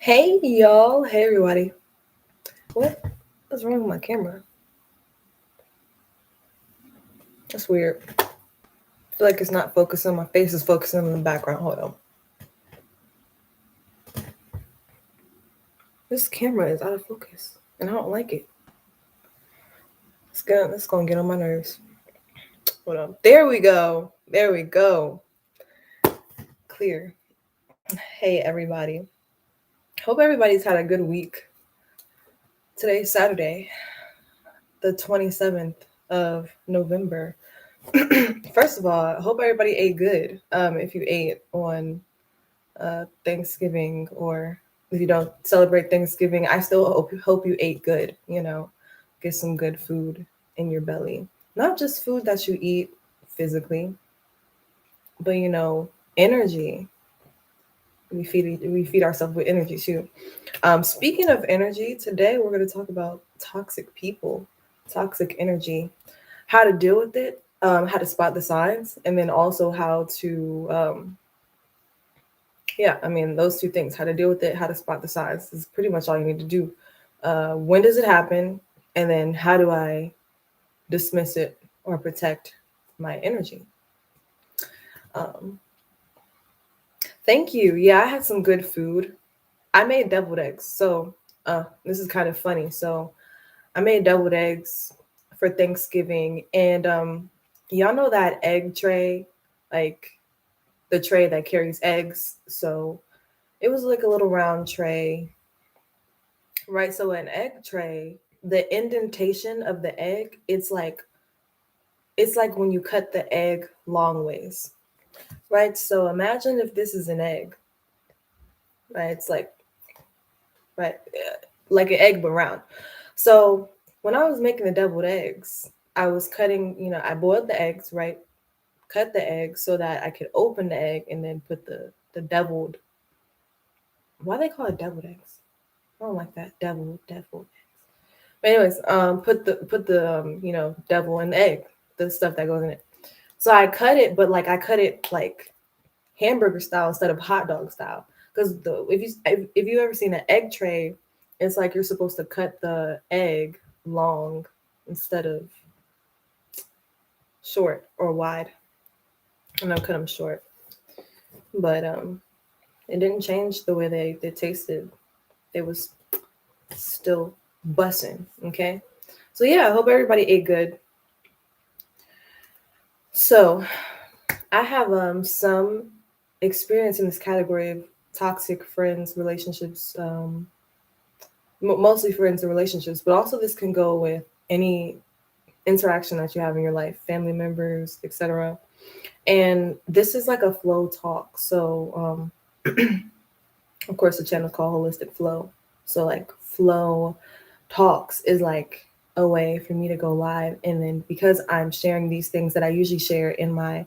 Hey y'all, hey everybody. What's wrong with my camera? That's weird. I feel like it's not focusing. My face is focusing on the background. Hold on. This camera is out of focus, and I don't like it. It's gonna get on my nerves. Hold on. There we go. There we go. Clear. Hey everybody. Hope everybody's had a good week. Today's Saturday, the 27th of November. First of all, I hope everybody ate good. If you ate on Thanksgiving, or if you don't celebrate Thanksgiving, I still hope you ate good. Get some good food in your belly, not just food that you eat physically, but energy. We feed ourselves with energy too. Speaking of energy, today we're going to talk about toxic people, toxic energy, how to deal with it, how to spot the signs, and then also how to those two things, how to deal with it, how to spot the signs, is pretty much all you need to do. When does it happen? And then how do I dismiss it or protect my energy? Um, Thank you. Yeah, I had some good food. I made deviled eggs. So this is kind of funny. So I made deviled eggs for Thanksgiving. And y'all know that egg tray, like the tray that carries eggs. So it was like a little round tray. Right, so an egg tray, the indentation of the egg, it's like when you cut the egg long ways, right? So imagine if this is an egg, right? It's right, like an egg but round. So when I was making the deviled eggs, I was cutting, I boiled the eggs, right? Cut the egg so that I could open the egg and then put the deviled. Why they call it deviled eggs? I don't like that. Deviled. But anyways, put the devil in the egg, the stuff that goes in it. So I cut it, but like I cut it like hamburger style instead of hot dog style. Because if you ever seen an egg tray, it's like you're supposed to cut the egg long instead of short or wide. And I cut them short, but it didn't change the way they tasted. It was still bussing. Okay, so yeah, I hope everybody ate good. So I have some experience in this category of toxic friends, relationships, mostly friends and relationships, but also this can go with any interaction that you have in your life, family members, etc. And this is like a flow talk. So, of course, the channel is called Holistic Flow. So, like, flow talks is like a way for me to go live. And then because I'm sharing these things that I usually share in my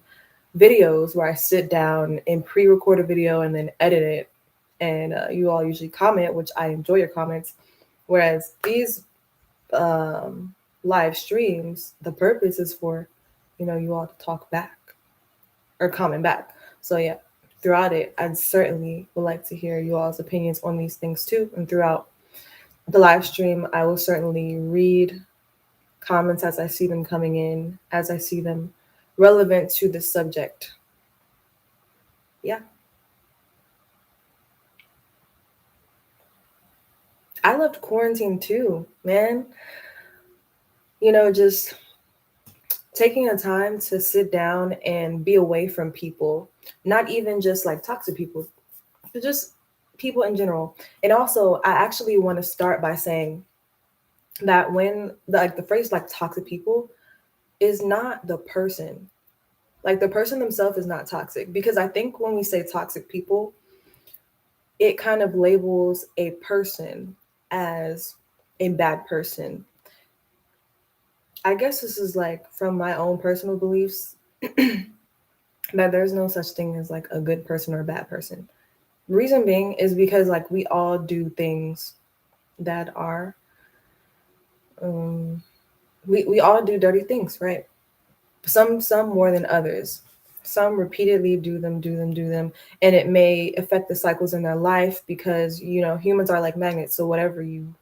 videos, where I sit down and pre-record a video and then edit it, and you all usually comment, which I enjoy your comments. Whereas these live streams, the purpose is for you all to talk back or comment back. So yeah, throughout it, I certainly would like to hear you all's opinions on these things too. And throughout the live stream, I will certainly read comments as I see them coming in, as I see them relevant to the subject. Yeah. I loved quarantine too, man. Just taking a time to sit down and be away from people, not even just like toxic people, but just people in general. And also, I actually want to start by saying that when the phrase like toxic people is not the person, like the person themselves is not toxic, because I think when we say toxic people, it kind of labels a person as a bad person. I guess this is like from my own personal beliefs that there's no such thing as like a good person or a bad person. Reason being is because like we all do things that are we all do dirty things, right? Some more than others. Some repeatedly do them, and it may affect the cycles in their life because, humans are like magnets. So whatever you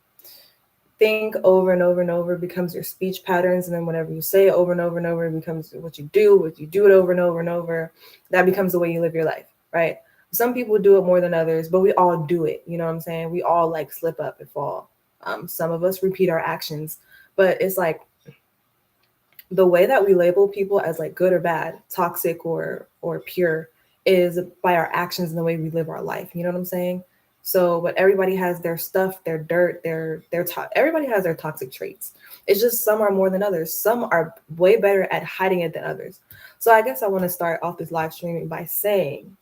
think over and over and over becomes your speech patterns, and then whatever you say over and over and over becomes what you do. What you do it over and over and over, that becomes the way you live your life, right? Some people do it more than others, but we all do it. You know what I'm saying? We all like slip up and fall. Some of us repeat our actions, but it's like the way that we label people as like good or bad, toxic or pure, is by our actions and the way we live our life. You know what I'm saying? So, but everybody has their stuff, their dirt, everybody has their toxic traits. It's just some are more than others. Some are way better at hiding it than others. So, I guess I want to start off this live streaming by saying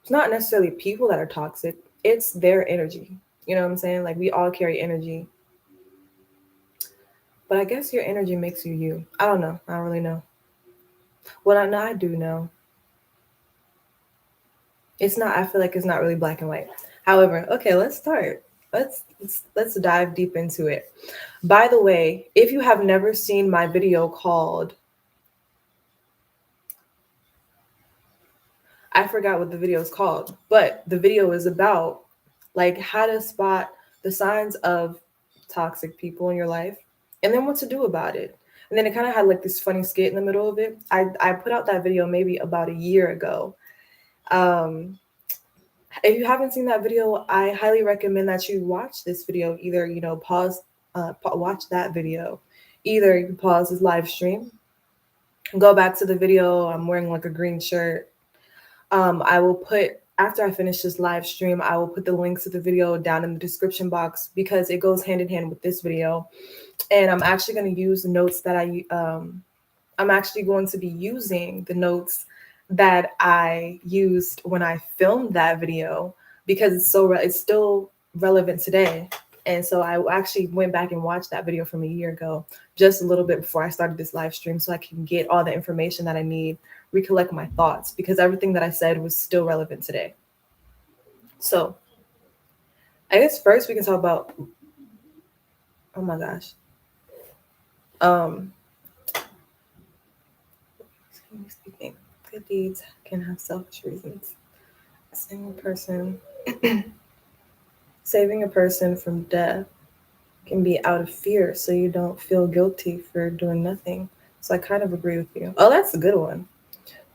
it's not necessarily people that are toxic, it's their energy. You know what I'm saying? Like we all carry energy, but I guess your energy makes you you. I don't know. I don't really know. What I know, I do know. It's not. I feel like it's not really black and white. However, okay, let's start. Let's dive deep into it. By the way, if you have never seen my video called, I forgot what the video is called, but the video is about like how to spot the signs of toxic people in your life and then what to do about it. And then it kind of had like this funny skit in the middle of it. I put out that video maybe about a year ago. Um, if you haven't seen that video, I highly recommend that you watch this video. Either pause, watch that video. Either you pause this live stream, go back to the video. I'm wearing like a green shirt. I will put after I finish this live stream, I will put the links to the video down in the description box because it goes hand in hand with this video. And I'm actually going to use the notes that I'm actually going to be using the notes that I used when I filmed that video because it's still relevant today. And so I actually went back and watched that video from a year ago, just a little bit before I started this live stream, so I can get all the information that I need, recollect my thoughts, because everything that I said was still relevant today. So I guess first we can talk about, oh my gosh. Speaking, good deeds can have selfish reasons. Saving a person from death can be out of fear, so you don't feel guilty for doing nothing. So I kind of agree with you. Oh, that's a good one.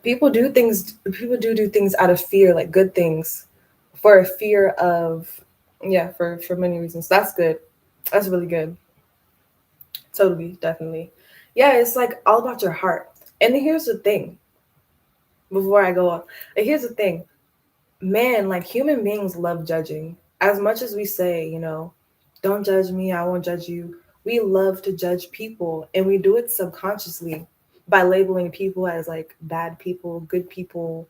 People do things. People do things out of fear, like good things, for a fear of, yeah, for many reasons. That's good. That's really good. Totally, definitely. Yeah, it's like all about your heart. And here's the thing. Before I go on, here's the thing. Man, like human beings love judging. As much as we say, don't judge me, I won't judge you. We love to judge people, and we do it subconsciously by labeling people as like bad people, good people,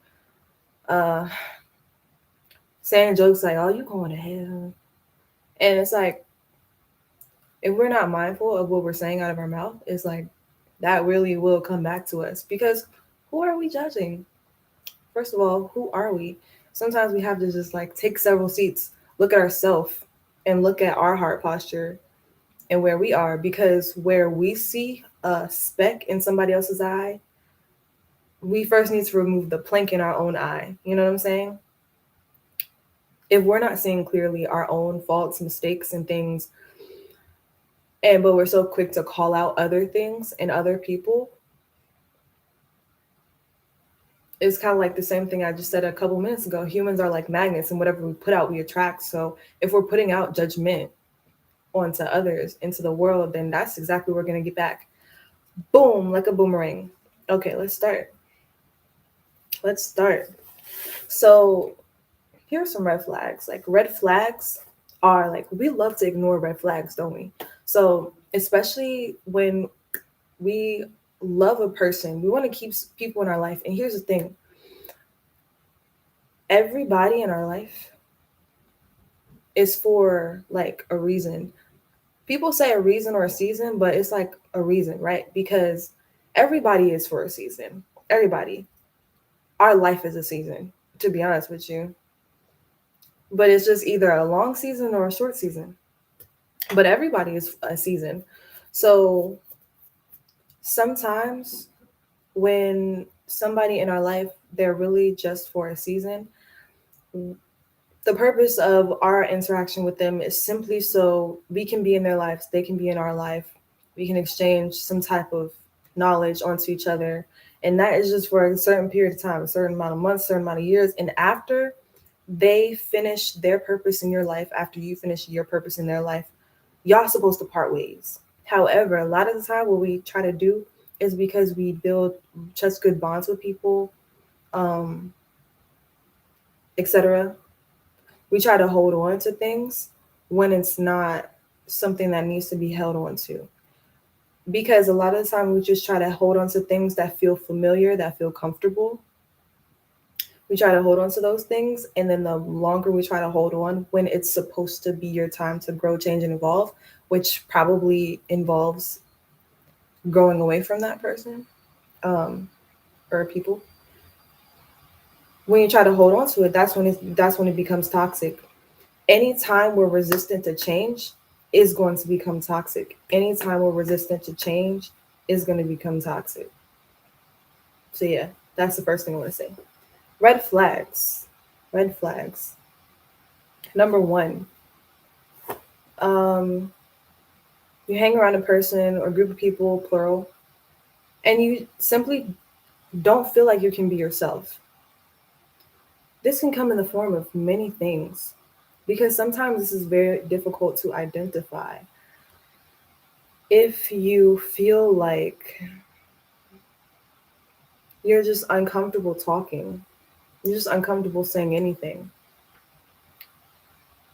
uh, saying jokes like, "Oh, you going to hell," and it's like if we're not mindful of what we're saying out of our mouth, it's like that really will come back to us because who are we judging? First of all, who are we? Sometimes we have to just like take several seats, look at ourselves, and look at our heart posture and where we are, because where we see a speck in somebody else's eye, we first need to remove the plank in our own eye. You know what I'm saying? If we're not seeing clearly our own faults, mistakes, and things, but we're so quick to call out other things and other people, it's kind of like the same thing I just said a couple minutes ago. Humans are like magnets, and whatever we put out, we attract. So if we're putting out judgment onto others, into the world, then that's exactly what we're going to get back. Boom, like a boomerang. Okay, let's start. So here are some red flags. Like red flags are like, we love to ignore red flags, don't we? So especially when we love a person, we want to keep people in our life. And here's the thing. Everybody in our life is for like a reason. People say a reason or a season, but it's like a reason, right? Because everybody is for a season. Everybody. Our life is a season, to be honest with you. But it's just either a long season or a short season. But everybody is a season. So sometimes when somebody in our life, they're really just for a season. The purpose of our interaction with them is simply so we can be in their lives, they can be in our life, we can exchange some type of knowledge onto each other. And that is just for a certain period of time, a certain amount of months, a certain amount of years. And after they finish their purpose in your life, after you finish your purpose in their life, y'all supposed to part ways. However, a lot of the time what we try to do is because we build such good bonds with people, um, etc. We try to hold on to things when it's not something that needs to be held on to. Because a lot of the time we just try to hold on to things that feel familiar, that feel comfortable. We try to hold on to those things, and then the longer we try to hold on when it's supposed to be your time to grow, change, and evolve, which probably involves growing away from that person, um, or people. When you try to hold on to it, that's when it becomes toxic. Anytime we're resistant to change is going to become toxic. Anytime we're resistant to change is going to become toxic. So yeah, that's the first thing I want to say. Red flags. Red flags. Number one, um, you hang around a person or group of people, plural, and you simply don't feel like you can be yourself. This can come in the form of many things because sometimes this is very difficult to identify. If you feel like you're just uncomfortable talking, you're just uncomfortable saying anything,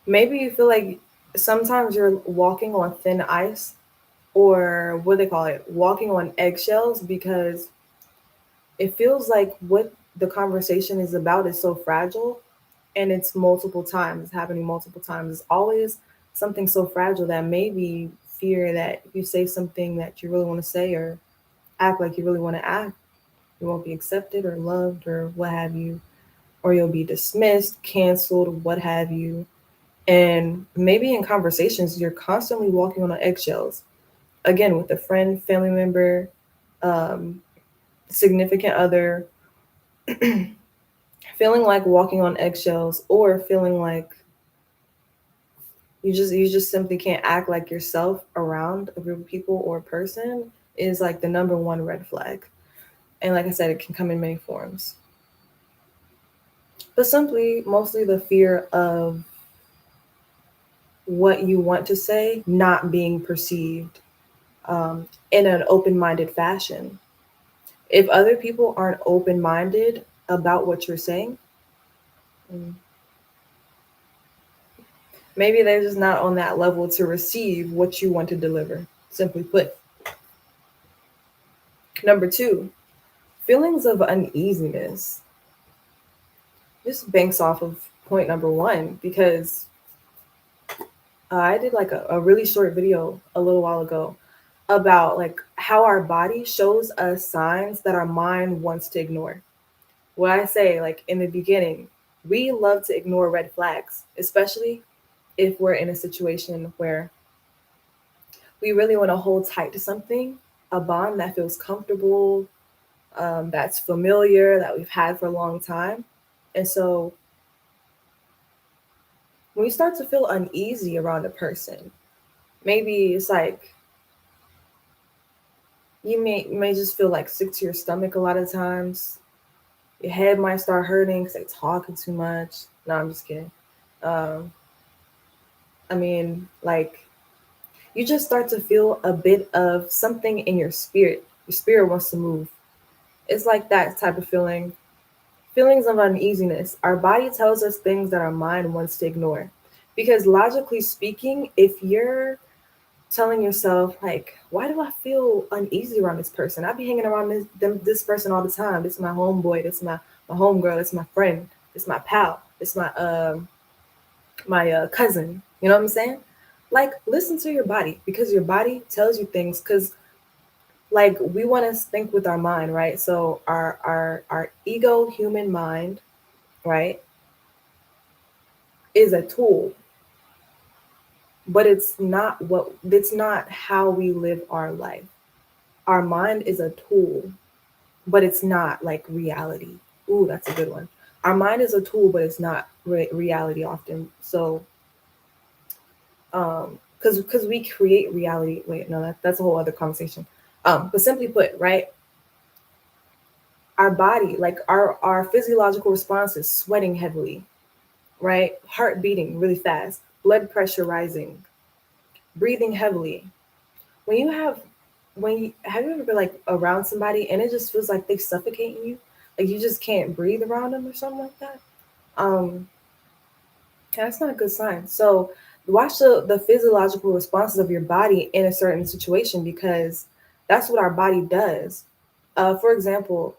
maybe you feel like sometimes you're walking on thin ice, or what they call it, walking on eggshells, because it feels like what the conversation is about is so fragile, and it's multiple times, it's happening multiple times. It's always something so fragile that maybe fear that if you say something that you really want to say or act like you really want to act, you won't be accepted or loved or what have you, or you'll be dismissed, canceled, what have you. And maybe in conversations, you're constantly walking on eggshells. Again, with a friend, family member, um, significant other, feeling like walking on eggshells, or feeling like you just simply can't act like yourself around a group of people or a person is like the number one red flag. And like I said, it can come in many forms. But simply, mostly the fear of what you want to say not being perceived in an open minded fashion. If other people aren't open minded about what you're saying, mm, maybe they're just not on that level to receive what you want to deliver. Simply put. Number two, feelings of uneasiness. This banks off of point number one because I did like a really short video a little while ago about like how our body shows us signs that our mind wants to ignore. What I say, like in the beginning, we love to ignore red flags, especially if we're in a situation where we really want to hold tight to something, a bond that feels comfortable, that's familiar, that we've had for a long time. And so when you start to feel uneasy around a person, maybe it's like you may just feel like sick to your stomach a lot of times. Your head might start hurting because they're talking too much. No, I'm just kidding. Um, I mean, like you just start to feel a bit of something in your spirit. Your spirit wants to move. It's like that type of feeling. Feelings of uneasiness. Our body tells us things that our mind wants to ignore. Because logically speaking, if you're telling yourself, like, why do I feel uneasy around this person? I be hanging around this person all the time. This is my homeboy. This is my homegirl. This is my friend. This is my pal. This is my cousin. You know what I'm saying? Like, listen to your body because your body tells you things. Because like we want to think with our mind, right? So our ego, human mind, right, is a tool, but it's not how we live our life. Our mind is a tool. but it's not like reality. Ooh, that's a good one. Our mind is a tool, but it's not reality often. So, because we create reality. Wait, no, that's a whole other conversation. But simply put, right, our body, like our physiological response is sweating heavily, right, heart beating really fast, blood pressure rising, breathing heavily. When you have when you have you ever been like around somebody and it just feels like they suffocating you, like you just can't breathe around them or something like that? Um, that's not a good sign. So watch the physiological responses of your body in a certain situation, because that's what our body does. For example,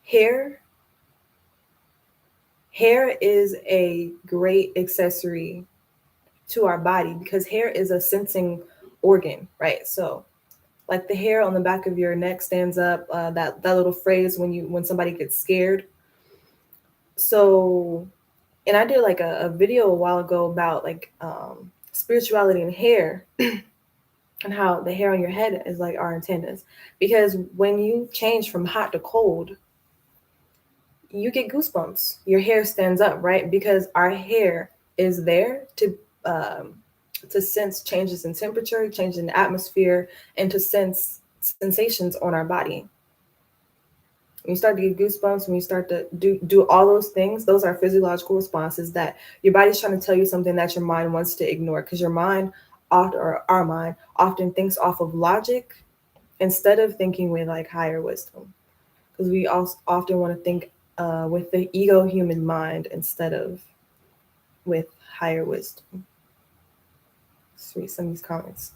hair hair is a great accessory to our body because hair is a sensing organ, right? So like the hair on the back of your neck stands up, that little phrase when somebody gets scared. So, and I did like a video a while ago about like spirituality and hair, and how the hair on your head is like our antennas, because when you change from hot to cold, you get goosebumps, your hair stands up, right? Because our hair is there um, to sense changes in temperature, changes in the atmosphere, and to sense sensations on our body. When you start to get goosebumps, when you start to do all those things, those are physiological responses that your body's trying to tell you something that your mind wants to ignore, because your mind or our mind often thinks off of logic instead of thinking with like higher wisdom, because we also often want to think with the ego human mind instead of with higher wisdom. Let's read some of these comments.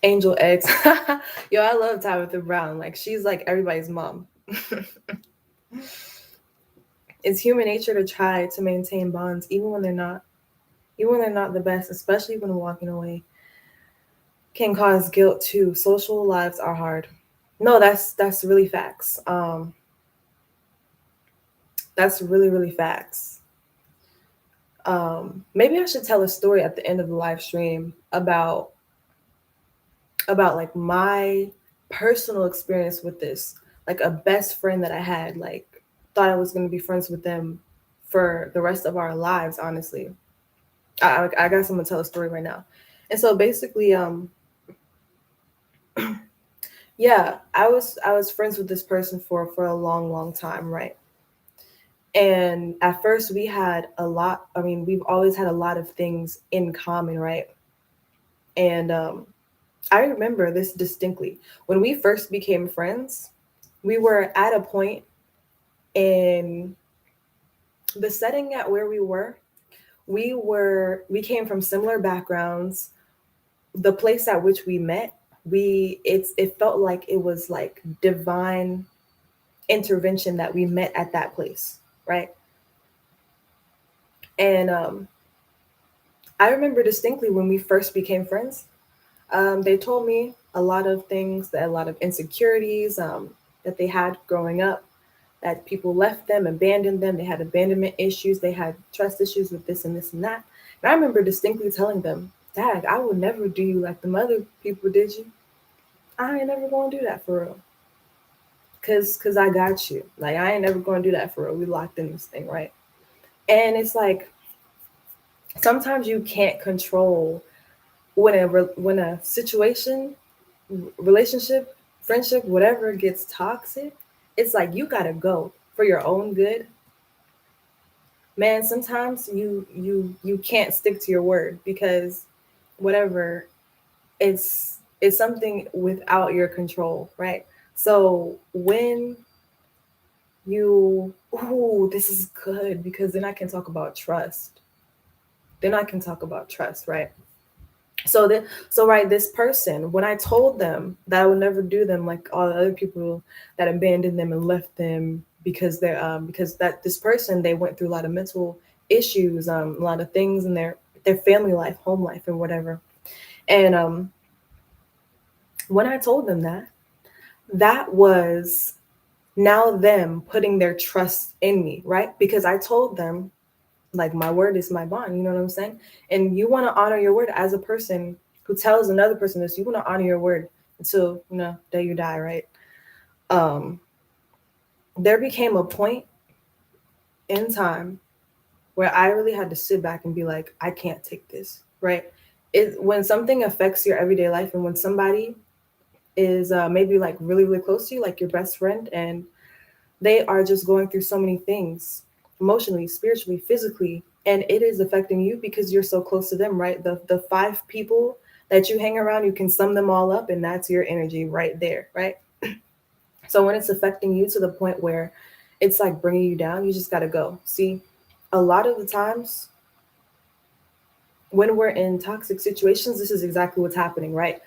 Angel eggs. Yo, I love Tabitha Brown. Like she's like everybody's mom. It's human nature to try to maintain bonds even when they're not the best, especially when walking away can cause guilt too. Social lives are hard. No, that's really facts. That's really facts. Maybe I should tell a story at the end of the live stream about like my personal experience with this. Like a best friend that I had, like thought I was going to be friends with them for the rest of our lives, honestly. I guess I'm gonna tell a story right now. And so basically, yeah, I was friends with this person for a long time, right? And at first we had a lot. I mean, we've always had a lot of things in common, right? And I remember this distinctly. When we first became friends, we were at a point in the setting at where we came from similar backgrounds. The place at which we met, it felt like it was like divine intervention that we met at that place, right? And I remember distinctly when we first became friends. They told me a lot of things, a lot of insecurities that they had growing up, that people left them, abandoned them. They had abandonment issues. They had trust issues with this and this and that. And I remember distinctly telling them, Dad, I would never do you like the other people did you. I ain't never gonna do that for real. Cause I got you. Like I ain't never gonna do that for real. We locked in this thing, right? And it's like sometimes you can't control when a situation, relationship, friendship, whatever gets toxic. It's like you gotta go for your own good. Man, sometimes you can't stick to your word because whatever, it's something without your control, right? So when you ooh, this is good because then I can talk about trust. Then I can talk about trust, right? So right, this person, when I told them that I would never do them like all the other people that abandoned them and left them because that this person, they went through a lot of mental issues, a lot of things in their family life, home life, and whatever. And when I told them that, that was now them putting their trust in me, right? Because I told them, like, my word is my bond, you know what I'm saying? And you want to honor your word as a person who tells another person this, you want to honor your word until, day you die, right? Um, there became a point in time where I really had to sit back and be like, I can't take this, right? When something affects your everyday life, and when somebody is maybe like really, really close to you, like your best friend, and they are just going through so many things emotionally, spiritually, physically, and it is affecting you because you're so close to them, right? The five people that you hang around, you can sum them all up, and that's your energy right there, right? So when it's affecting you to the point where it's like bringing you down, you just got to go. See, a lot of the times when we're in toxic situations, this is exactly what's happening, right?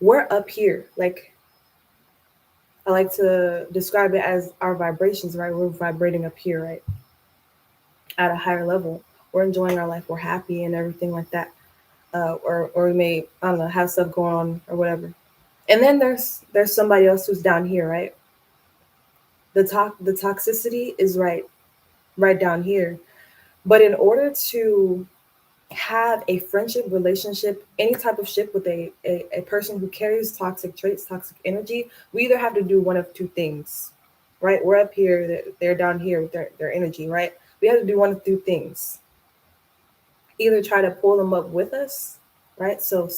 We're up here. Like, I like to describe it as our vibrations, right? We're vibrating up here, right? At a higher level. We're enjoying our life. We're happy and everything like that. Or we may, I don't know, have stuff going on or whatever. And then there's somebody else who's down here, right? The toxicity is right down here. But in order to have a friendship, relationship, any type of ship with a person who carries toxic traits, toxic energy, we either have to do one of two things, right? We're up here, they're down here with their energy, right? We have to do one of two things. Either try to pull them up with us, right? So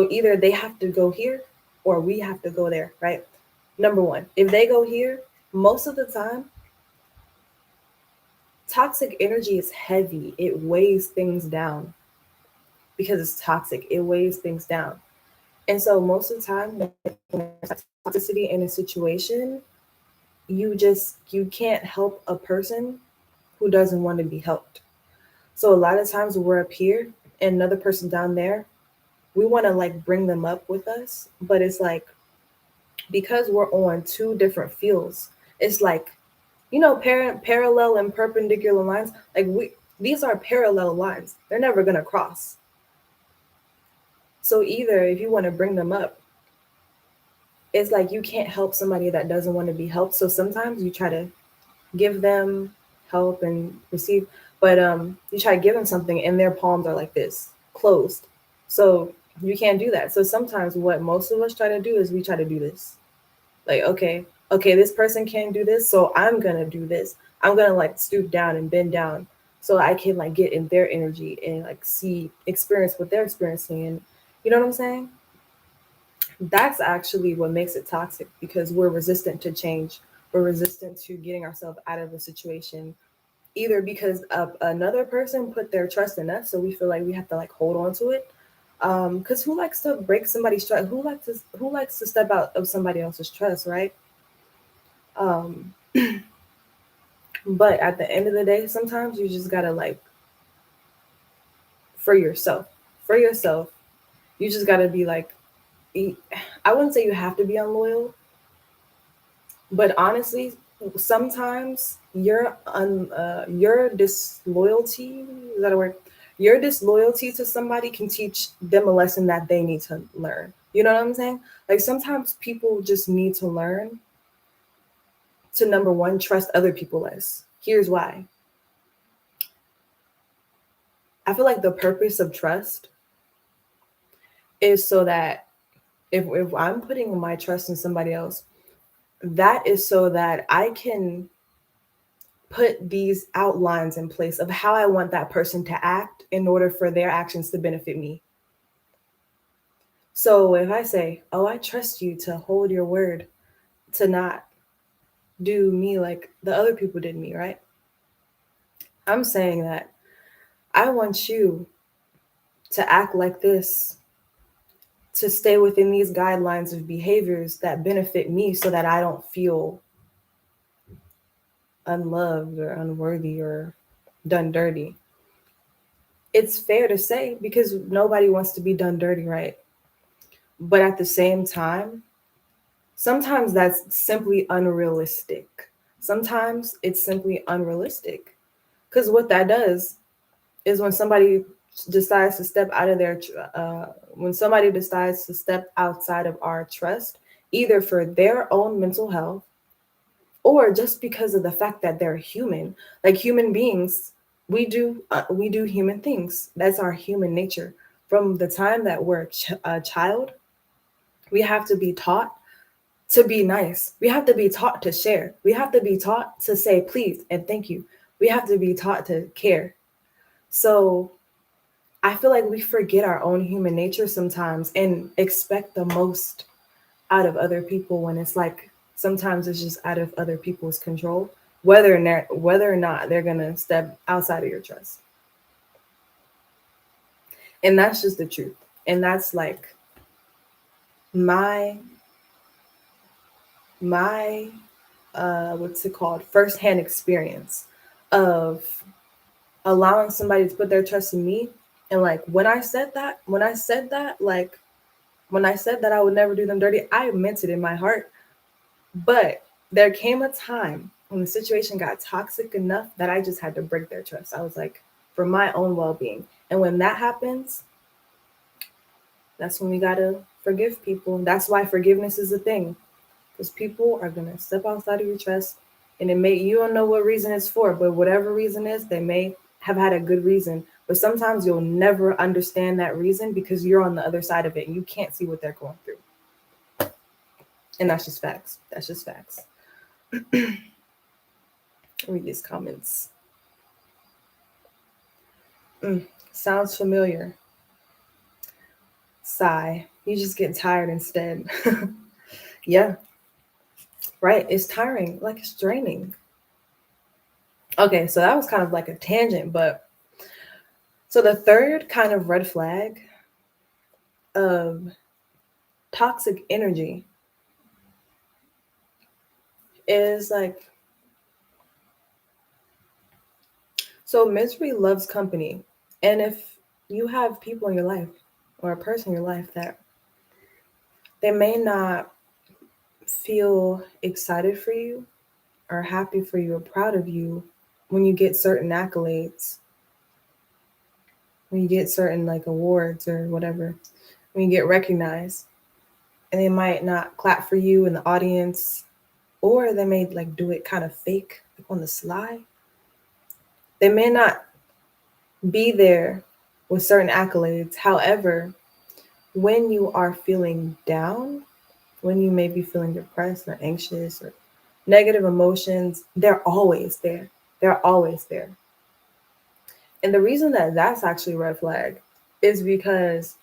either they have to go here or we have to go there, right? Number one, if they go here, most of the time, toxic energy is heavy. It weighs things down because it's toxic. It weighs things down. And so most of the time when there's toxicity in a situation, you can't help a person who doesn't want to be helped. So a lot of times we're up here and another person down there, we want to like bring them up with us, but it's like because we're on two different fields, it's like parallel and perpendicular lines. Like these are parallel lines. They're never gonna cross. So either if you want to bring them up, it's like you can't help somebody that doesn't want to be helped. So sometimes you try to give them help and receive, but you try to give them something and their palms are like this, closed. So you can't do that. So sometimes what most of us try to do is we try to do this. Like, okay, this person can't do this, so I'm gonna do this. I'm gonna like stoop down and bend down so I can like get in their energy and like experience what they're experiencing. And you know what I'm saying? That's actually what makes it toxic because we're resistant to change. We're resistant to getting ourselves out of a situation, either because of another person put their trust in us, so we feel like we have to like hold on to it. Because who likes to break somebody's trust? Who likes to step out of somebody else's trust, right? Um, but at the end of the day, sometimes you just gotta like for yourself, for yourself, you just gotta be like, I wouldn't say you have to be unloyal, but honestly, sometimes your disloyalty, is that a word? Your disloyalty to somebody can teach them a lesson that they need to learn. You know what I'm saying? Like sometimes people just need to learn to, number one, trust other people less. Here's why. I feel like the purpose of trust is so that if I'm putting my trust in somebody else, that is so that I can put these outlines in place of how I want that person to act in order for their actions to benefit me. So if I say, "Oh, I trust you to hold your word, to not do me like the other people did me," right? I'm saying that I want you to act like this, to stay within these guidelines of behaviors that benefit me so that I don't feel unloved or unworthy or done dirty. It's fair to say because nobody wants to be done dirty, right? But at the same time, sometimes that's simply unrealistic. Sometimes it's simply unrealistic. Because what that does is decides to step out of their, when somebody decides to step outside of our trust, either for their own mental health or just because of the fact that they're human, like human beings, we do human things. That's our human nature. from the time that we're a child, we have to be taught to be nice. We have to be taught to share. We have to be taught to say please and thank you. We have to be taught to care. So I feel like we forget our own human nature sometimes and expect the most out of other people when it's like sometimes it's just out of other people's control, whether or not they're gonna step outside of your trust. And that's just the truth. And that's like my my what's it called, firsthand experience of allowing somebody to put their trust in me. And like when I said that I would never do them dirty, I meant it in my heart. But there came a time when the situation got toxic enough that I just had to break their trust. I was like, for my own well-being. And when that happens, that's when we gotta forgive people. That's why forgiveness is a thing. Because people are gonna step outside of your trust, and you don't know what reason it's for, but whatever reason is, they may have had a good reason. But sometimes you'll never understand that reason because you're on the other side of it and you can't see what they're going through. And that's just facts. That's just facts. Read these comments. Sounds familiar. Sigh. You just get tired instead. Yeah. Right. It's tiring. Like it's draining. Okay, so that was kind of like a tangent, but so the third kind of red flag of toxic energy is like, so misery loves company. And if you have people in your life or a person in your life that they may not feel excited for you or happy for you or proud of you when you get certain accolades, when you get certain like awards or whatever, when you get recognized, and they might not clap for you in the audience, or they may like do it kind of fake, like on the sly. They may not be there with certain accolades. However, when you are feeling down, when you may be feeling depressed or anxious or negative emotions, they're always there. They're always there. And the reason that that's actually a red flag is because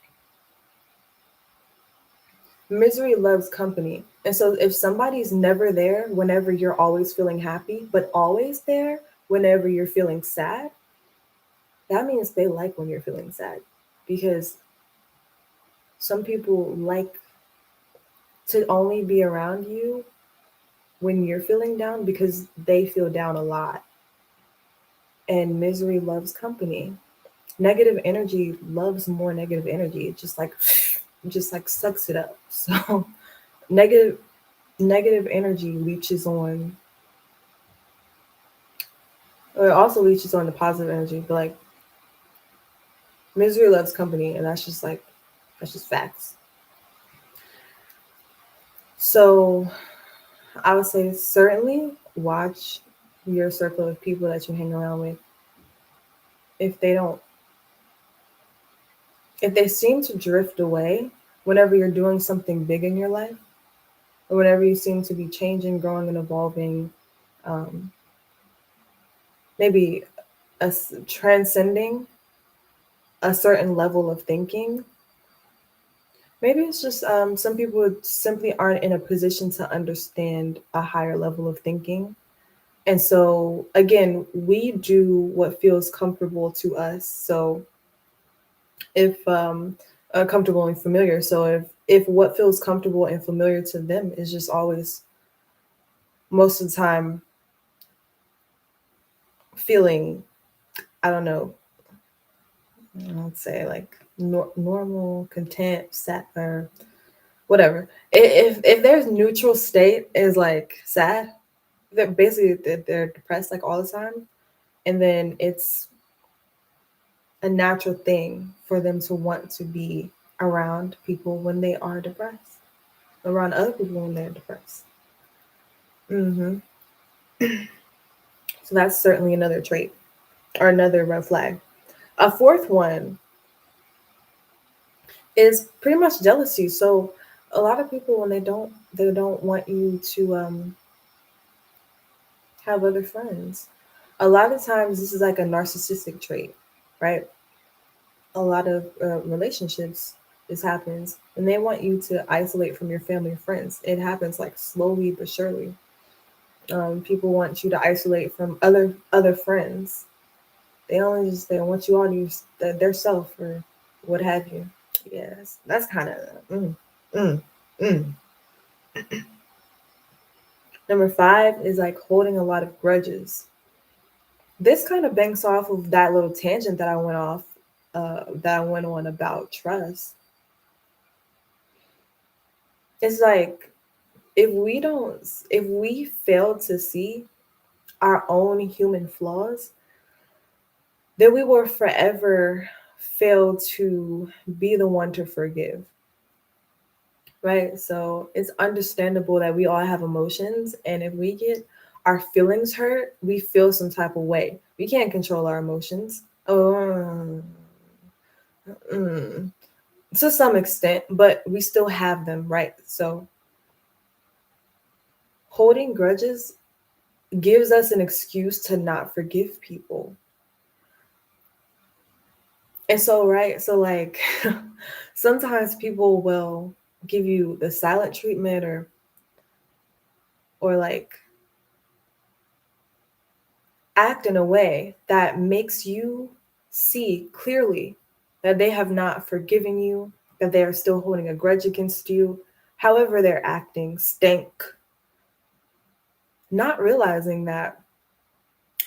misery loves company. And so if somebody's never there whenever you're always feeling happy, but always there whenever you're feeling sad, that means they like when you're feeling sad. Because some people like to only be around you when you're feeling down because they feel down a lot. And misery loves company. Negative energy loves more negative energy. It just like sucks it up. So negative energy leeches on, or it also leeches on the positive energy, but like misery loves company, and that's just facts. So I would say certainly watch your circle of people that you hang around with. If they seem to drift away whenever you're doing something big in your life, or whenever you seem to be changing, growing, and evolving, maybe transcending a certain level of thinking, maybe it's just some people simply aren't in a position to understand a higher level of thinking. And so, again, we do what feels comfortable to us. So if comfortable and familiar. So if what feels comfortable and familiar to them is just always, most of the time, feeling, I don't know, let's say like normal, content, sad, or whatever. If there's neutral state is like sad, they're depressed like all the time, and then it's a natural thing for them to want to be around people when they are depressed, around other people when they're depressed. So that's certainly another trait or another red flag. A fourth one is pretty much jealousy. So a lot of people, when they don't want you to have other friends. A lot of times this is like a narcissistic trait, right? A lot of relationships, this happens, and they want you to isolate from your family and friends. It happens like slowly but surely. People want you to isolate from other friends. They want you on their self or what have you. Yes, that's kind of mm, mm. Number five is like holding a lot of grudges. This kind of banks off of that little tangent that I went on about trust. It's like if we fail to see our own human flaws, then we will forever fail to be the one to forgive. Right? So it's understandable that we all have emotions, and if we get our feelings hurt, we feel some type of way. We can't control our emotions. Oh, mm, to some extent, but we still have them, right? So holding grudges gives us an excuse to not forgive people. And so, right, so like sometimes people will give you the silent treatment or like act in a way that makes you see clearly that they have not forgiven you, that they are still holding a grudge against you. However, they're acting stink, not realizing that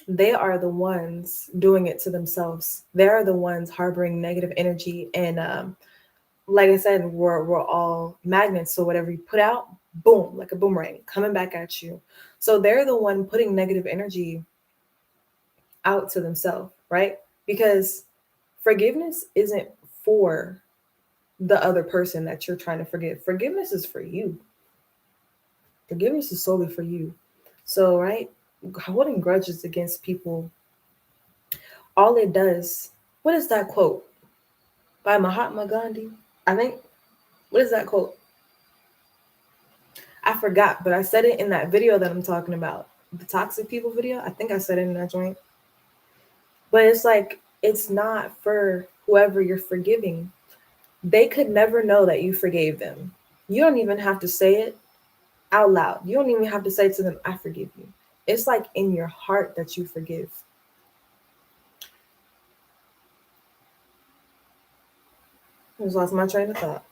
they are the ones doing it to themselves. They're the ones harboring negative energy. And like I said, we're all magnets. So whatever you put out, boom, like a boomerang coming back at you. So they're the one putting negative energy out to themselves, right? Because forgiveness isn't for the other person that you're trying to forgive. Forgiveness is for you. Forgiveness is solely for you. So, right, holding grudges against people, all it does, what is that quote by Mahatma Gandhi? I think, what is that quote? I forgot, but I said it in that video that I'm talking about. The toxic people video. I think I said it in that joint. But it's like, it's not for whoever you're forgiving. They could never know that you forgave them. You don't even have to say it out loud. You don't even have to say to them, I forgive you. It's like in your heart that you forgive. I just lost my train of thought.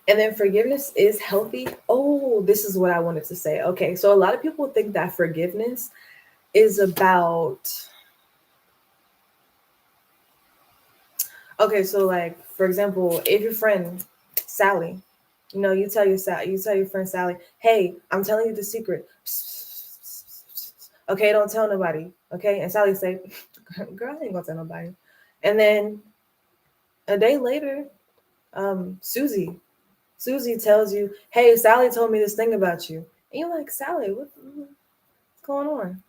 And then forgiveness is healthy. Oh, this is what I wanted to say. Okay, so a lot of people think that forgiveness is about. Okay, so like for example, if your friend Sally, you tell your friend Sally, hey, I'm telling you the secret. Okay, don't tell nobody. Okay, and Sally say, girl, I ain't gonna tell nobody. And then a day later, Susie tells you, hey, Sally told me this thing about you. And you're like, Sally, what's going on?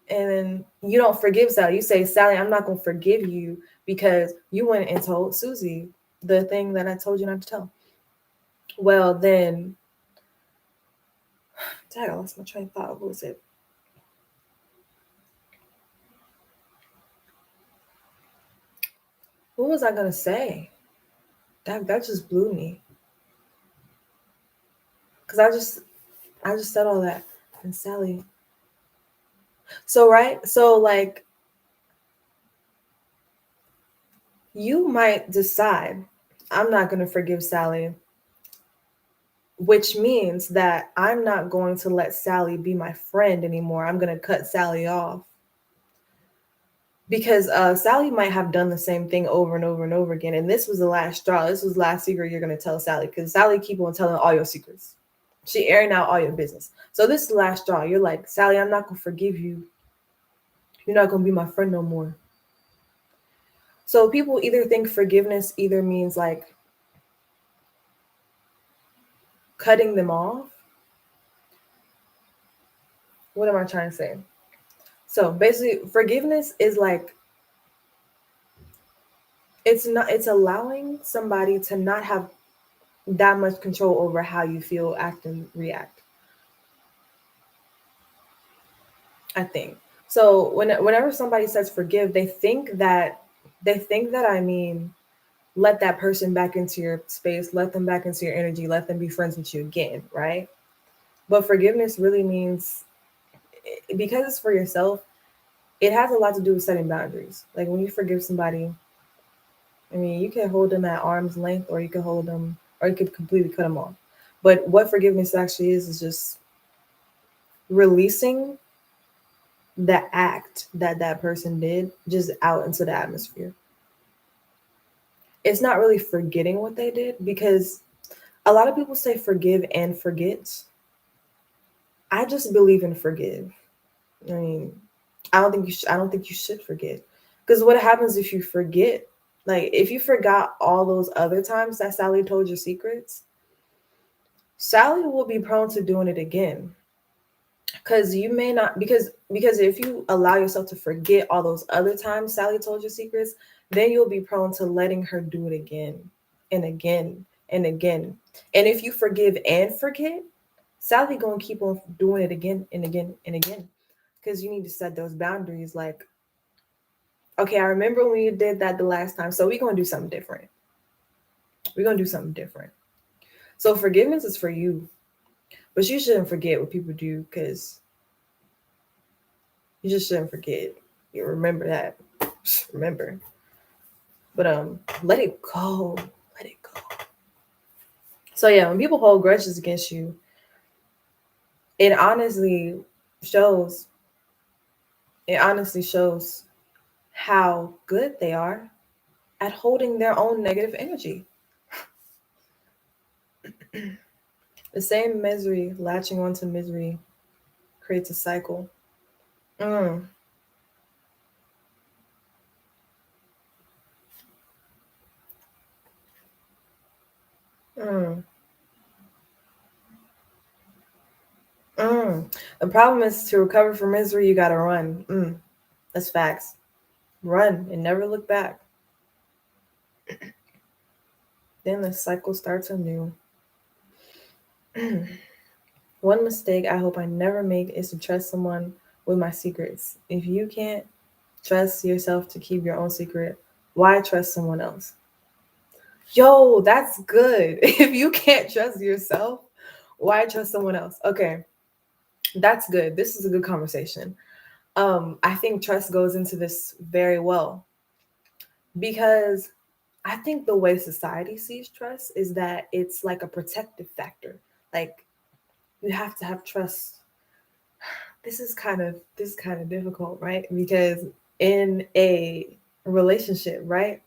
And then you don't forgive Sally. You say, Sally, I'm not gonna forgive you because you went and told Susie the thing that I told you not to tell. Well, then, dang, I lost my train of thought. What was it? What was I gonna say? That just blew me. Cause I just said all that. And Sally. So right, so like you might decide, I'm not gonna forgive Sally, which means that I'm not going to let Sally be my friend anymore. I'm gonna cut Sally off. Because Sally might have done the same thing over and over and over again. And this was the last straw. This was the last secret you're going to tell Sally because Sally keep on telling all your secrets. She airing out all your business. So this is the last straw. You're like, Sally, I'm not going to forgive you. You're not going to be my friend no more. So people either think forgiveness either means like cutting them off. What am I trying to say? So basically, forgiveness is like It's allowing somebody to not have that much control over how you feel, act, and react. I think. So whenever somebody says forgive, they think that I mean let that person back into your space, let them back into your energy, let them be friends with you again, right? But forgiveness really means, because it's for yourself, it has a lot to do with setting boundaries. Like when you forgive somebody, I mean, you can hold them at arm's length, or you can hold them, or you could completely cut them off. But what forgiveness actually is just releasing the act that that person did just out into the atmosphere. It's not really forgetting what they did, because a lot of people say forgive and forget. I just believe in forgive. I mean, I don't think you should forget, because what happens if you forget? Like if you forgot all those other times that Sally told your secrets, Sally will be prone to doing it again. Because you may not, because if you allow yourself to forget all those other times Sally told your secrets, then you'll be prone to letting her do it again and again and again. And if you forgive and forget, Sally gonna keep on doing it again and again and again. Because you need to set those boundaries. Like, okay, I remember when you did that the last time, so we're gonna do something different. We're gonna do something different. So forgiveness is for you, but you shouldn't forget what people do, because you just shouldn't forget. You remember that. Just remember. But let it go. Let it go. So yeah, when people hold grudges against you, it honestly shows it honestly shows how good they are at holding their own negative energy. The same misery latching onto misery creates a cycle. Mm, mm, mm. The problem is, to recover from misery, you gotta run. That's facts. Run and never look back. Then the cycle starts anew. One mistake I hope I never make is to trust someone with my secrets. If you can't trust yourself to keep your own secret, why trust someone else? Yo, that's good. If you can't trust yourself, why trust someone else? Okay, that's good. This is a good conversation. I think trust goes into this very well, because I think the way society sees trust is that it's like a protective factor. Like you have to have trust. This is kind of difficult, right? Because in a relationship, right?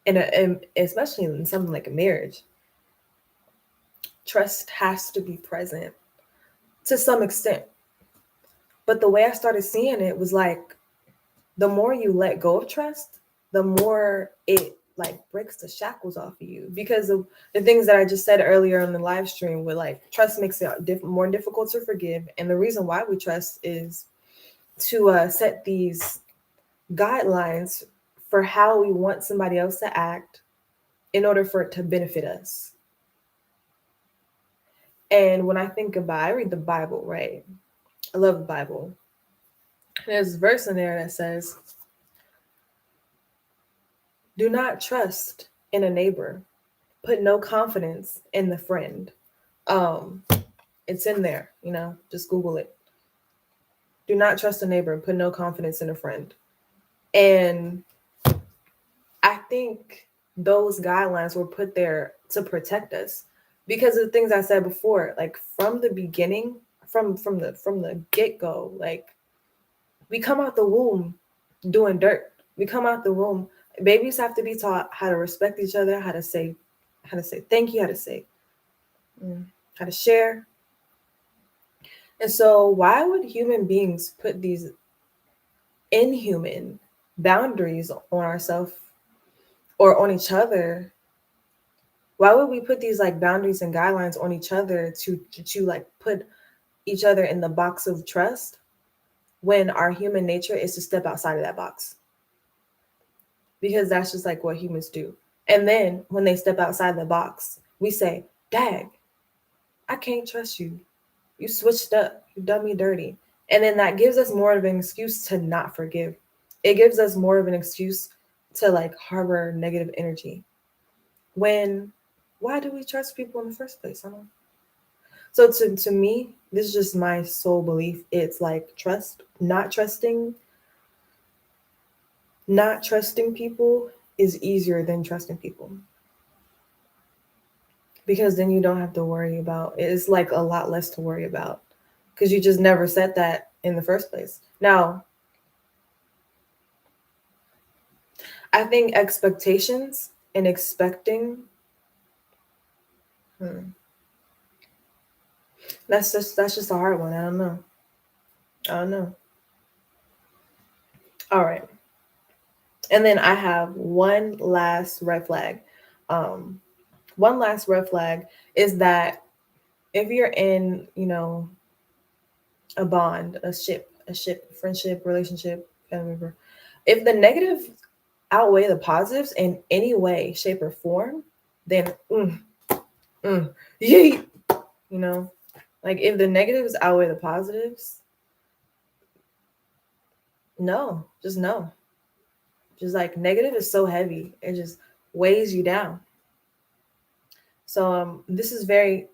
In especially in something like a marriage, trust has to be present to some extent. But the way I started seeing it was like, the more you let go of trust, the more it like breaks the shackles off of you, because of the things that I just said earlier on the live stream, with like trust makes it more difficult to forgive. And the reason why we trust is to set these guidelines for how we want somebody else to act in order for it to benefit us. And when I think about, I read the Bible, right? I love the Bible. There's a verse in there that says, do not trust in a neighbor, put no confidence in the friend. Um, it's in there, just Google it. Do not trust a neighbor, put no confidence in a friend. And I think those guidelines were put there to protect us, because of the things I said before. Like from the beginning, from the get-go, like we come out the womb doing dirt. We come out the womb. Babies have to be taught how to respect each other, how to say thank you, mm, how to share. And so why would human beings put these inhuman boundaries on ourselves or on each other? Why would we put these like boundaries and guidelines on each other to like put each other in the box of trust, when our human nature is to step outside of that box? because that's just like what humans do. And then when they step outside the box, we say, "Dag, I can't trust you. You switched up. You done me dirty." And then that gives us more of an excuse to not forgive. It gives us more of an excuse to like harbor negative energy. When, why do we trust people in the first place? I don't know. So to me, this is just my sole belief. It's like trust, not trusting people is easier than trusting people, because then you don't have to worry about it's like a lot less to worry about because you just never said that in the first place. Now, I think expectations and expecting, hmm, that's just a hard one. I don't know. I don't know. All right. And then I have one last red flag. Um, one last red flag is that if you're in, a bond, a ship, friendship, relationship, family member, if the negatives outweigh the positives in any way, shape, or form, then mm, yeet, you know, like if the negatives outweigh the positives, no, just no. Just like negative is so heavy, it just weighs you down. So this is very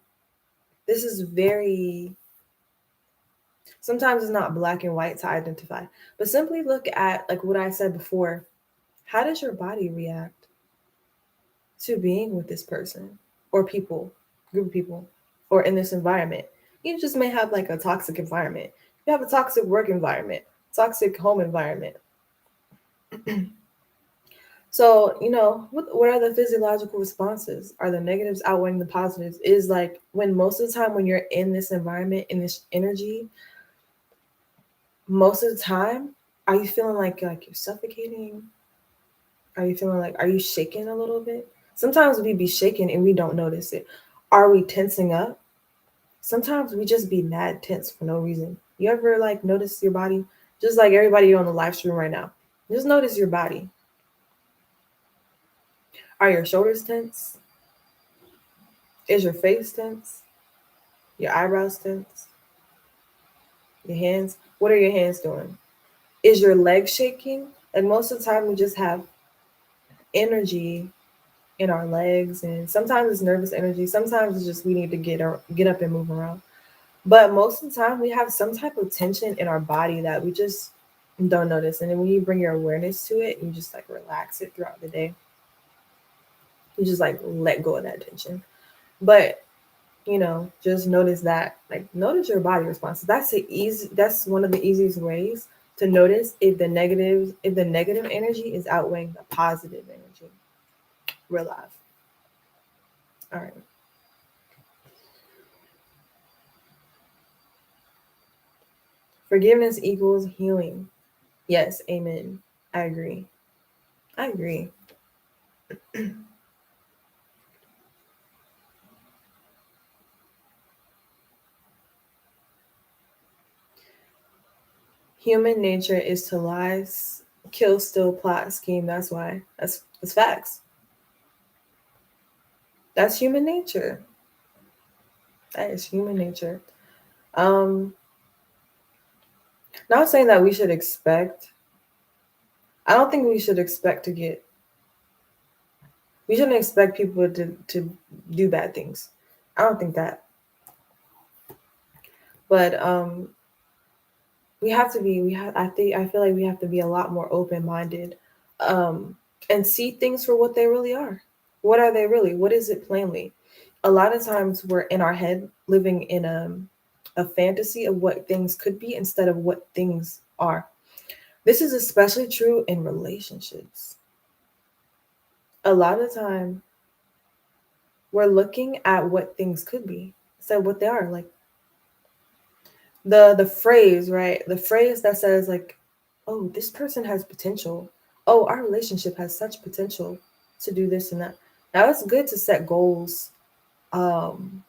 sometimes it's not black and white to identify, but simply look at like what I said before. How does your body react to being with this person or people, group of people, or in this environment? You just may have like a toxic environment. You have a toxic work environment, toxic home environment. So, what are the physiological responses? Are the negatives outweighing the positives? Is like when most of the time when you're in this environment, in this energy, most of the time, are you feeling like you're suffocating? Are you shaking a little bit? Sometimes we be shaking and we don't notice it. Are we tensing up? Sometimes we just be mad tense for no reason. You ever like notice your body? Just like everybody on the live stream right now. Just notice your body. Are your shoulders tense? Is your face tense? Your eyebrows tense? Your hands? What are your hands doing? Is your leg shaking? Like most of the time we just have energy in our legs, and sometimes it's nervous energy, sometimes it's just we need to get up and move around. But most of the time we have some type of tension in our body that we just don't notice. And then when you bring your awareness to it, you just like relax it throughout the day. You just like let go of that tension. But just notice that, like notice your body responses. That's one of the easiest ways to notice if the negative energy is outweighing the positive energy. Real life. All right. Forgiveness equals healing. Yes, amen. I agree. I agree. Human nature is to lie, kill, steal, plot, scheme. That's why. That's facts. That's human nature. That is human nature. Um, Not saying that we should expect. I don't think we should expect to get. We shouldn't expect people to do bad things. I don't think that. But we have to be. We have. I feel like we have to be a lot more open minded, um, and see things for what they really are. What are they really? What is it plainly? A lot of times we're in our head living in a fantasy of what things could be instead of what things are. This is especially true in relationships. A lot of time we're looking at what things could be instead of what they are. Like the phrase, right? The phrase that says like, "Oh, this person has potential. Oh, our relationship has such potential to do this and that." Now it's good to set goals um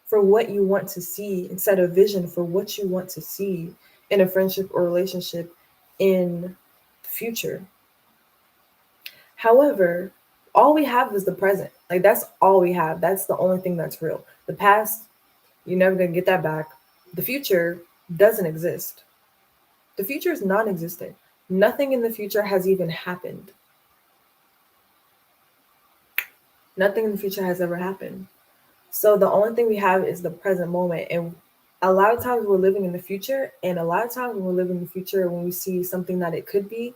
for what you want to see and set a vision for what you want to see in a friendship or relationship in the future. However, all we have is the present. Like that's all we have. That's the only thing that's real. The past, you're never gonna get that back. The future doesn't exist. The future is non-existent. Nothing in the future has even happened. Nothing in the future has ever happened. So the only thing we have is the present moment. And a lot of times we're living in the future, and a lot of times when we're living in the future, when we see something that it could be,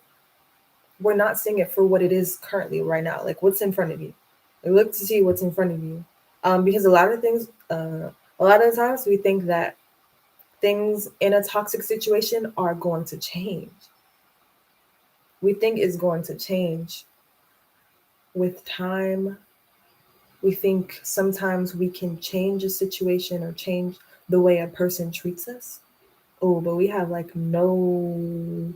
we're not seeing it for what it is currently right now. Like what's in front of you. We look to see what's in front of you. Because a lot of things, a lot of times we think that things in a toxic situation are going to change. We think it's going to change with time. We think sometimes we can change a situation or change the way a person treats us. Oh, but we have like no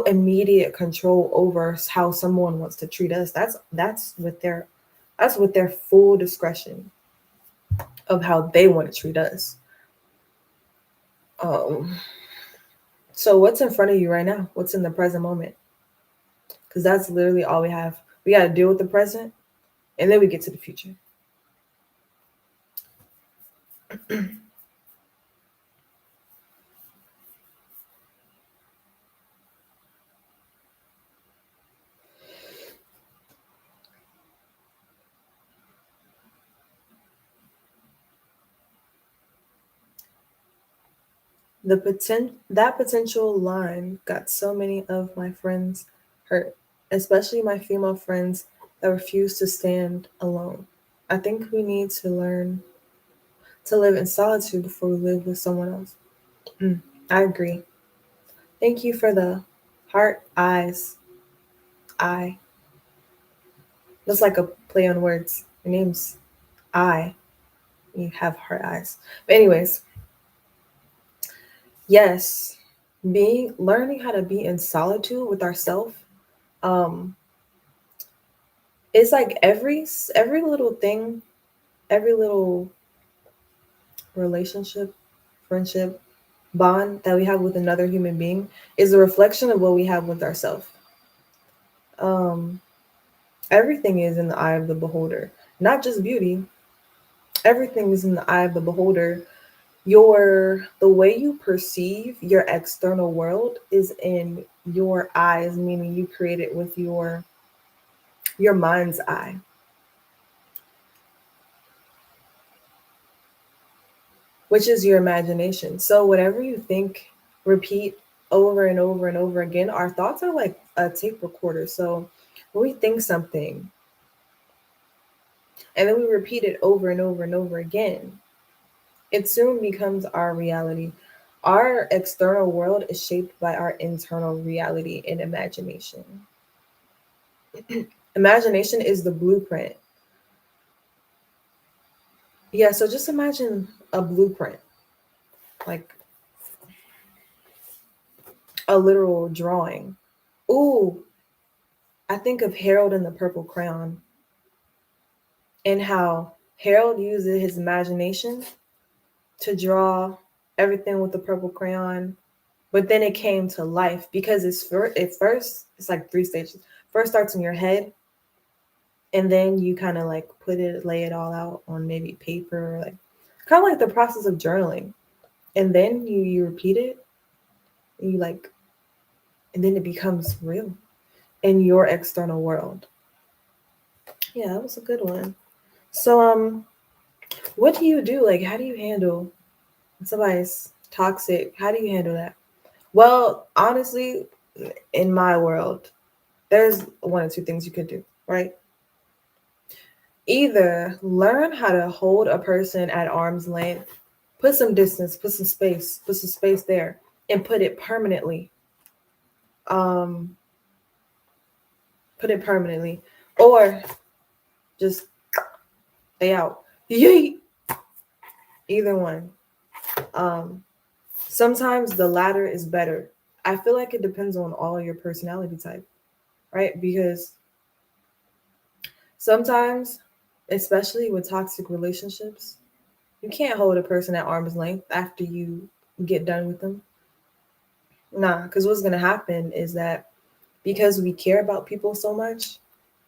immediate control over how someone wants to treat us. That's with their full discretion of how they want to treat us. Um, so what's in front of you right now? What's in the present moment? Because that's literally all we have. We got to deal with the present, and then we get to the future. That potential line got so many of my friends hurt, especially my female friends that refuse to stand alone. I think we need to learn to live in solitude before we live with someone else. Mm, I agree. Thank you for the heart eyes. I. That's like a play on words. Your name's I. You have heart eyes. But anyways, yes, being learning how to be in solitude with ourselves. Um, it's like every little thing, every little relationship, friendship, bond that we have with another human being is a reflection of what we have with ourselves. Um, everything is in the eye of the beholder, not just beauty. Everything is in the eye of the beholder. The way you perceive your external world is in your eyes, meaning you create it with your mind's eye, which is your imagination. So whatever you think, repeat over and over and over again. Our thoughts are like a tape recorder. So when we think something and then we repeat it over and over and over again, it soon becomes our reality. Our external world is shaped by our internal reality and imagination. Imagination is the blueprint. Yeah, so just imagine a blueprint, like a literal drawing. Ooh, I think of Harold and the Purple Crayon and how Harold uses his imagination to draw everything with the purple crayon, but then it came to life because it's like three stages. First starts in your head, and then you kind of like lay it all out on maybe paper, like kind of like the process of journaling, and then you repeat it, you like, and then it becomes real in your external world. Yeah, that was a good one. So what do you do? Like, how do you handle when somebody's toxic? How do you handle that? Well, honestly, in my world, there's one or two things you could do, right? Either learn how to hold a person at arm's length, put some distance, put some space there, and put it permanently. Um, put it permanently, or just stay out. Yeet. Either one. Um, sometimes the latter is better. I feel like it depends on all your personality type, right? Because sometimes, especially with toxic relationships, you can't hold a person at arm's length after you get done with them. Nah, because what's going to happen is that because we care about people so much,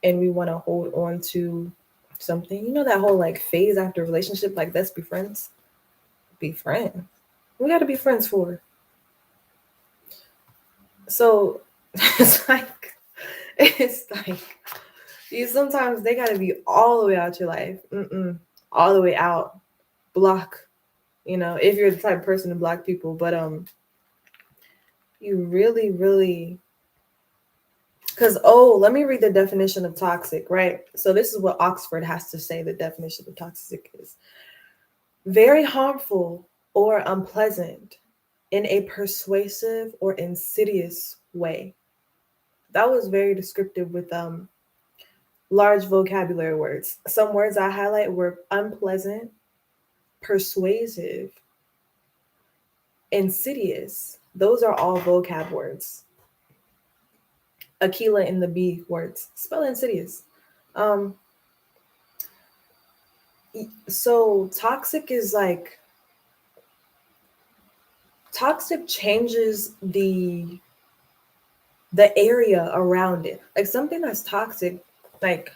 and we want to hold on to something. You know that whole like phase after relationship, like let's be friends. Be friends. We got to be friends for. So it's like you sometimes they got to be all the way out your life. All the way out. Block. You know, if you're the type of person to block people, but you really, really. Because, let me read the definition of toxic, right? So, this is what Oxford has to say the definition of toxic is very harmful or unpleasant in a persuasive or insidious way. That was very descriptive with large vocabulary words. Some words I highlight were unpleasant, persuasive, insidious. Those are all vocab words. Aquila in the B words. Spell insidious. Um, so toxic changes the area around it. Like something that's toxic, like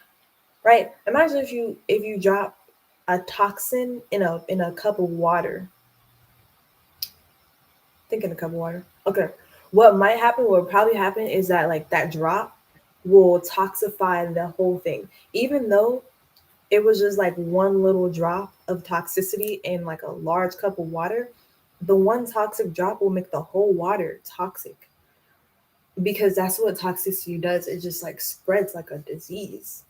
right. Imagine if you drop a toxin in a cup of water. Think in a cup of water. Okay. What might happen, what would probably happen is that like that drop will toxify the whole thing. Even though it was just like one little drop of toxicity in like a large cup of water, the one toxic drop will make the whole water toxic because that's what toxicity does. It just like spreads like a disease.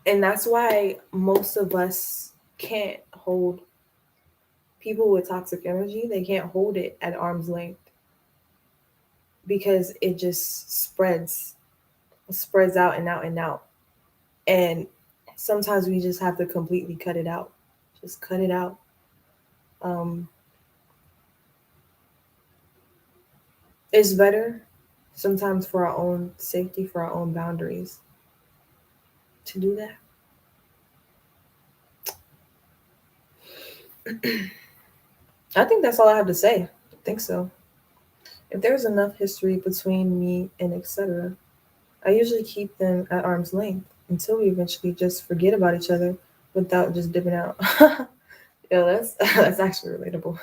And that's why most of us can't hold people with toxic energy, they can't hold it at arm's length because it just spreads out and out and out. And sometimes we just have to completely cut it out. Just cut it out. Um, it's better sometimes for our own safety, for our own boundaries to do that. I think that's all I have to say. I think so. If there's enough history between me and etc., I usually keep them at arm's length until we eventually just forget about each other without just dipping out. Yeah, that's that's actually relatable.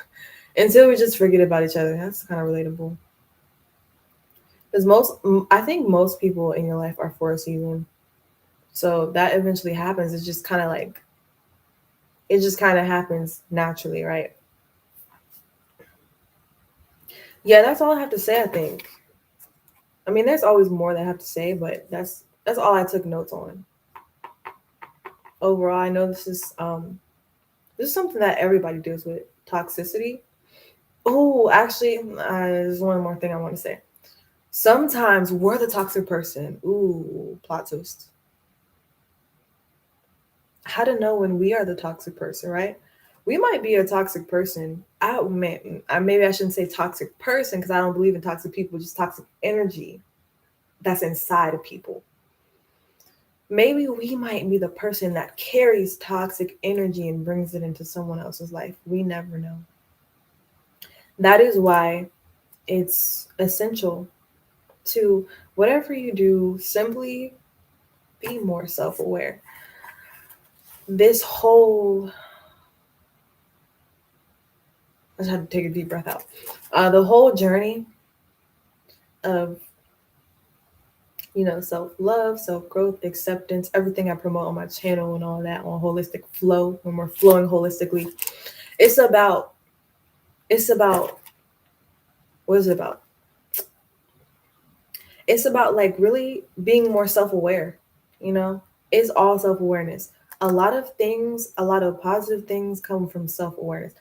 Until we just forget about each other, that's kind of relatable. Because I think most people in your life are for a season. So that eventually happens. It's just kind of like, it just kind of happens naturally, right? Yeah, that's all I have to say, I think. I mean, there's always more that I have to say, but that's all I took notes on. Overall, I know this is something that everybody deals with, toxicity. Oh, actually, there's one more thing I want to say. Sometimes we're the toxic person. Ooh, plot twist. How to know when we are the toxic person, right? We might be a toxic person. Maybe I shouldn't say toxic person because I don't believe in toxic people, just toxic energy that's inside of people. Maybe we might be the person that carries toxic energy and brings it into someone else's life. We never know. That is why it's essential to whatever you do, simply be more self aware. This whole, I just had to take a deep breath out. The whole journey of, self love, self growth, acceptance, everything I promote on my channel and all that on holistic flow, when we're flowing holistically, it's about, it's about, what is it about? It's about like really being more self aware, you know? It's all self awareness. A lot of things, a lot of positive things come from self awareness.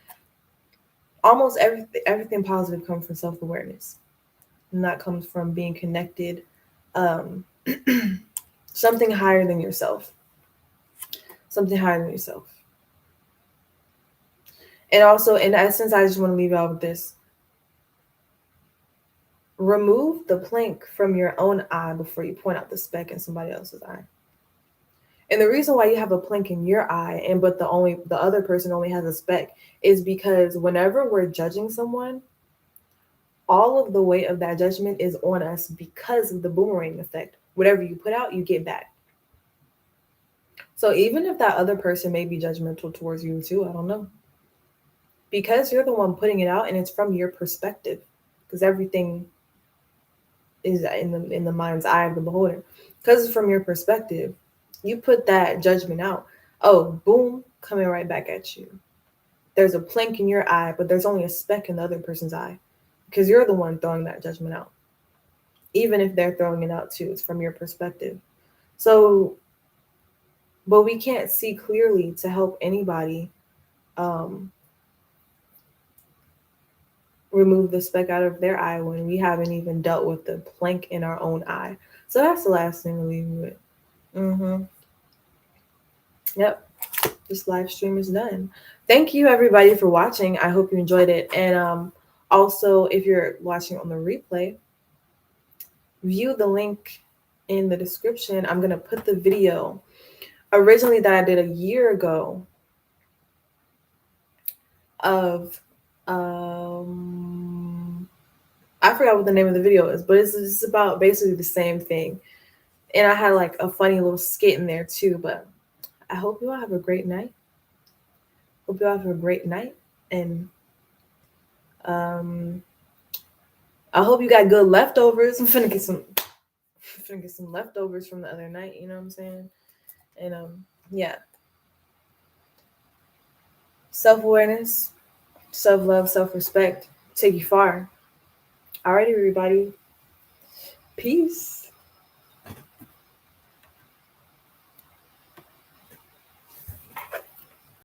Almost everything positive comes from self awareness, and that comes from being connected, um, something higher than yourself, something higher than yourself. And also, in essence, I just want to leave out with this: remove the plank from your own eye before you point out the speck in somebody else's eye. And the reason why you have a plank in your eye but the other person only has a speck is because whenever we're judging someone, all of the weight of that judgment is on us because of the boomerang effect. Whatever you put out, you get back. So even if that other person may be judgmental towards you too, I don't know. Because you're the one putting it out and it's from your perspective. Because everything is in the mind's eye of the beholder. Because it's from your perspective, you put that judgment out. Oh, boom, coming right back at you. There's a plank in your eye, but there's only a speck in the other person's eye. Because you're the one throwing that judgment out. Even if they're throwing it out too, it's from your perspective. So, but we can't see clearly to help anybody remove the speck out of their eye when we haven't even dealt with the plank in our own eye. So that's the last thing to leave you with. Yep. This live stream is done. Thank you everybody for watching. I hope you enjoyed it. And also, if you're watching on the replay, view the link in the description. I'm going to put the video originally that I did a year ago of I forgot what the name of the video is, but it's about basically the same thing. And I had like a funny little skit in there too. But I hope you all have a great night. Hope you all have a great night. And I hope you got good leftovers. I'm finna get some leftovers from the other night, you know what I'm saying? And yeah. Self-awareness, self-love, self-respect take you far. Alrighty, everybody. Peace.